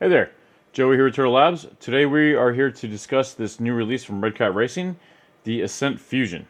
Hey there, Joey here at Turtle Labs. Today we are here to discuss this new release from Redcat Racing, the Ascent Fusion.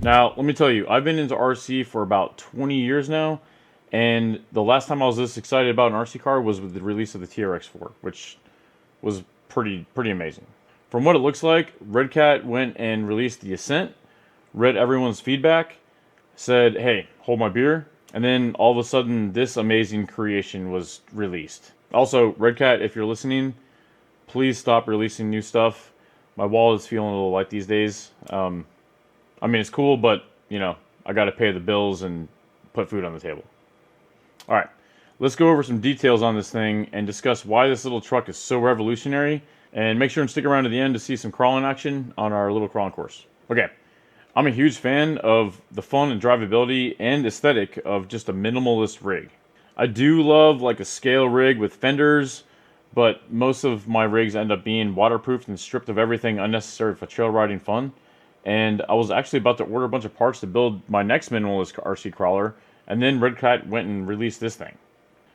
Now, let me tell you, I've been into RC for about 20 years now, and the last time I was this excited about an RC car was with the release of the TRX4, which was pretty amazing. From what it looks like, Redcat went and released the Ascent, read everyone's feedback, said, hey, hold my beer, and then all of a sudden this amazing creation was released. Also, Redcat, if you're listening, please stop releasing new stuff. My wallet is feeling a little light these days. I mean, it's cool, but, I got to pay the bills and put food on the table. All right, let's go over some details on this thing and discuss why this little truck is so revolutionary. And make sure and stick around to the end to see some crawling action on our little crawling course. Okay, I'm a huge fan of the fun and drivability and aesthetic of just a minimalist rig. I do love like a scale rig with fenders, but most of my rigs end up being waterproofed and stripped of everything unnecessary for trail riding fun. And I was actually about to order a bunch of parts to build my next minimalist RC crawler, and then Redcat went and released this thing.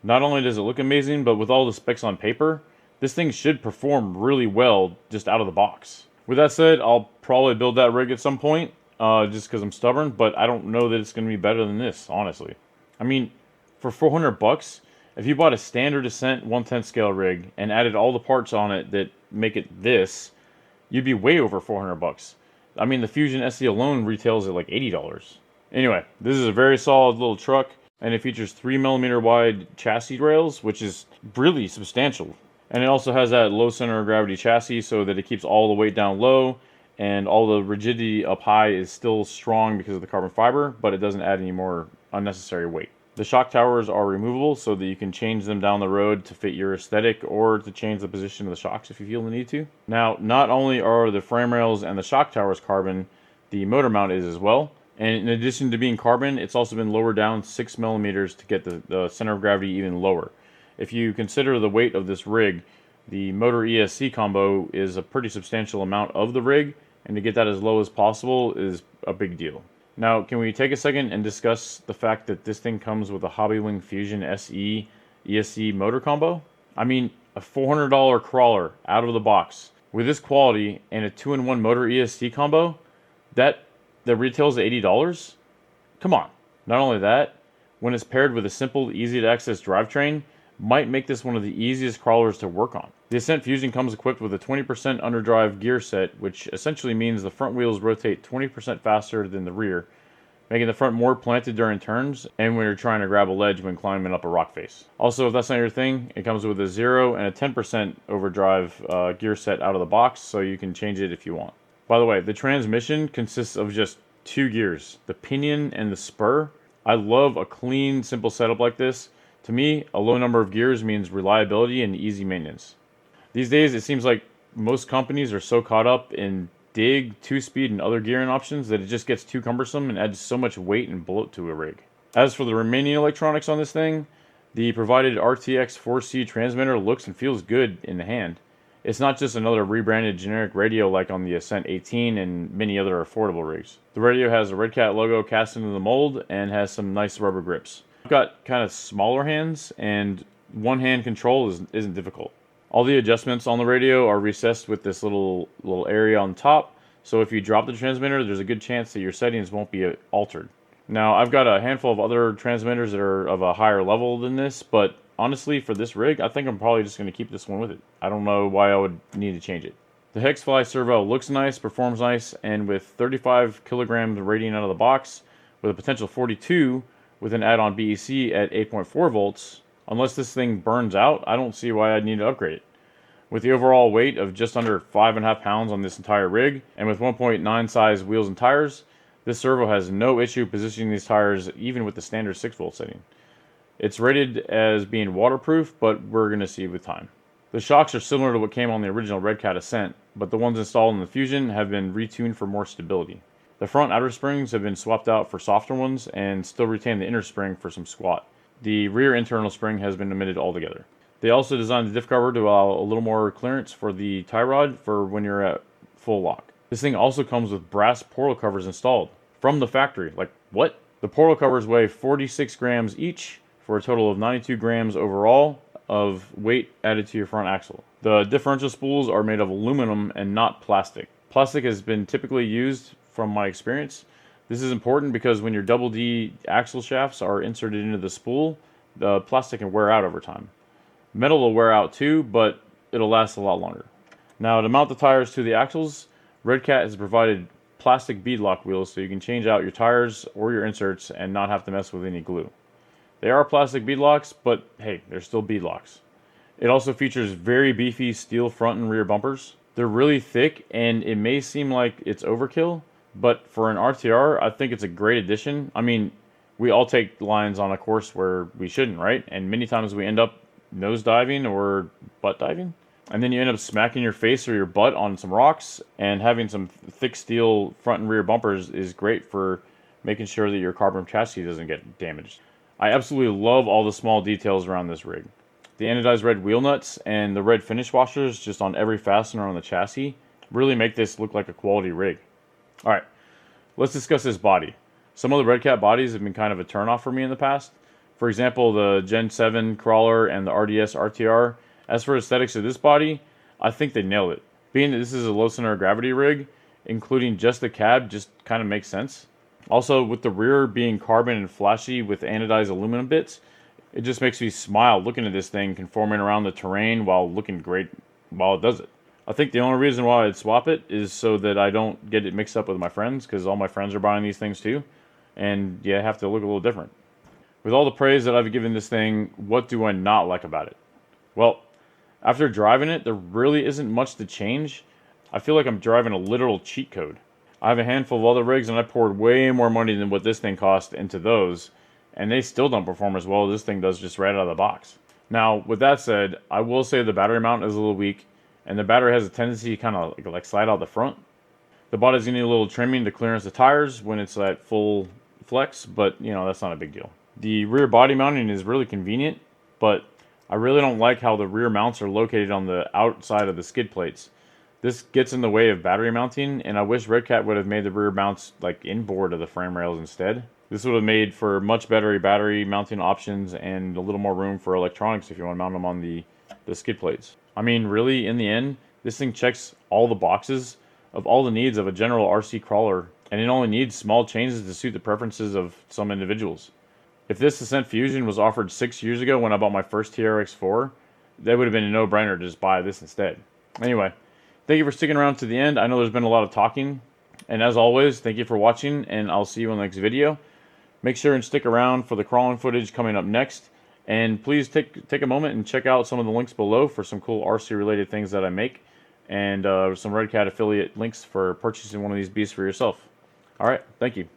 Not only does it look amazing, but with all the specs on paper, this thing should perform really well just out of the box. With that said, I'll probably build that rig at some point, just because I'm stubborn, but I don't know that it's going to be better than this, honestly. I mean, for 400 bucks, if you bought a standard Ascent 1/10 scale rig and added all the parts on it that make it this, you'd be way over 400 bucks. I mean, the Fusion SE alone retails at like $80. Anyway, this is a very solid little truck, and it features 3mm wide chassis rails, which is really substantial. And it also has that low center of gravity chassis so that it keeps all the weight down low, and all the rigidity up high is still strong because of the carbon fiber, but it doesn't add any more unnecessary weight. The shock towers are removable so that you can change them down the road to fit your aesthetic or to change the position of the shocks if you feel the need to. Now, not only are the frame rails and the shock towers carbon, the motor mount is as well. And in addition to being carbon, it's also been lowered down 6mm to get the center of gravity even lower. If you consider the weight of this rig, the motor ESC combo is a pretty substantial amount of the rig, and to get that as low as possible is a big deal. Now, can we take a second and discuss the fact that this thing comes with a Hobbywing Fusion SE ESC motor combo? I mean, a $400 crawler out of the box with this quality and a 2-in-1 motor ESC combo that retails at $80? Come on. Not only that, when it's paired with a simple, easy-to-access drivetrain, might make this one of the easiest crawlers to work on. The Ascent Fusion comes equipped with a 20% underdrive gear set, which essentially means the front wheels rotate 20% faster than the rear, making the front more planted during turns and when you're trying to grab a ledge when climbing up a rock face. Also, if that's not your thing, it comes with a 0 and a 10% overdrive gear set out of the box, so you can change it if you want. By the way, the transmission consists of just 2 gears, the pinion and the spur. I love a clean, simple setup like this. To me, a low number of gears means reliability and easy maintenance. These days, it seems like most companies are so caught up in dig, 2-speed, and other gearing options that it just gets too cumbersome and adds so much weight and bloat to a rig. As for the remaining electronics on this thing, the provided RTX 4C transmitter looks and feels good in the hand. It's not just another rebranded generic radio like on the Ascent 18 and many other affordable rigs. The radio has a Redcat logo cast into the mold and has some nice rubber grips. I've got kind of smaller hands, and one-hand control isn't difficult. All the adjustments on the radio are recessed with this little area on top, so if you drop the transmitter, there's a good chance that your settings won't be altered. Now, I've got a handful of other transmitters that are of a higher level than this, but honestly, for this rig, I think I'm probably just going to keep this one with it. I don't know why I would need to change it. The Hexfly servo looks nice, performs nice, and with 35 kilograms rating out of the box, with a potential 42, with an add-on BEC at 8.4 volts, unless this thing burns out, I don't see why I'd need to upgrade it. With the overall weight of just under 5.5 pounds on this entire rig, and with 1.9 size wheels and tires, this servo has no issue positioning these tires even with the standard 6 volt setting. It's rated as being waterproof, but we're going to see with time. The shocks are similar to what came on the original Redcat Ascent, but the ones installed in the Fusion have been retuned for more stability. The front outer springs have been swapped out for softer ones and still retain the inner spring for some squat. The rear internal spring has been omitted altogether. They also designed the diff cover to allow a little more clearance for the tie rod for when you're at full lock. This thing also comes with brass portal covers installed from the factory. Like, what? The portal covers weigh 46 grams each for a total of 92 grams overall of weight added to your front axle. The differential spools are made of aluminum and not plastic. Plastic has been typically used from my experience. This is important because when your double D axle shafts are inserted into the spool, the plastic can wear out over time. Metal will wear out too, but it'll last a lot longer. Now, to mount the tires to the axles, Redcat has provided plastic beadlock wheels so you can change out your tires or your inserts and not have to mess with any glue. They are plastic beadlocks, but hey, they're still beadlocks. It also features very beefy steel front and rear bumpers. They're really thick, and it may seem like it's overkill, but for an RTR, I think it's a great addition. I mean, we all take lines on a course where we shouldn't, right? And many times we end up nose diving or butt diving. And then you end up smacking your face or your butt on some rocks, and having some thick steel front and rear bumpers is great for making sure that your carbon chassis doesn't get damaged. I absolutely love all the small details around this rig. The anodized red wheel nuts and the red finish washers just on every fastener on the chassis really make this look like a quality rig. Alright, let's discuss this body. Some of the Redcat bodies have been kind of a turnoff for me in the past. For example, the Gen 7 crawler and the RDS RTR. As for aesthetics of this body, I think they nailed it. Being that this is a low center of gravity rig, including just the cab just kind of makes sense. Also, with the rear being carbon and flashy with anodized aluminum bits, it just makes me smile looking at this thing conforming around the terrain while looking great while it does it. I think the only reason why I'd swap it is so that I don't get it mixed up with my friends, because all my friends are buying these things too, and yeah, I have to look a little different. With all the praise that I've given this thing, what do I not like about it? Well, after driving it, there really isn't much to change. I feel like I'm driving a literal cheat code. I have a handful of other rigs, and I poured way more money than what this thing cost into those, and they still don't perform as well as this thing does just right out of the box. Now, with that said, I will say the battery mount is a little weak, and the battery has a tendency to kind of like slide out the front. The body's going to need a little trimming to clearance the tires when it's at full flex, but you know, that's not a big deal. The rear body mounting is really convenient, but I really don't like how the rear mounts are located on the outside of the skid plates. This gets in the way of battery mounting, and I wish Redcat would have made the rear mounts like inboard of the frame rails instead. This would have made for much better battery mounting options and a little more room for electronics if you want to mount them on the skid plates. I mean, really, in the end, this thing checks all the boxes of all the needs of a general RC crawler, and it only needs small changes to suit the preferences of some individuals. If this Ascent Fusion was offered 6 years ago when I bought my first TRX4, that would have been a no-brainer to just buy this instead. Anyway, thank you for sticking around to the end. I know there's been a lot of talking, and as always, thank you for watching, and I'll see you in the next video. Make sure and stick around for the crawling footage coming up next, and please take a moment and check out some of the links below for some cool RC-related things that I make, and some Redcat affiliate links for purchasing one of these beasts for yourself. Alright, thank you.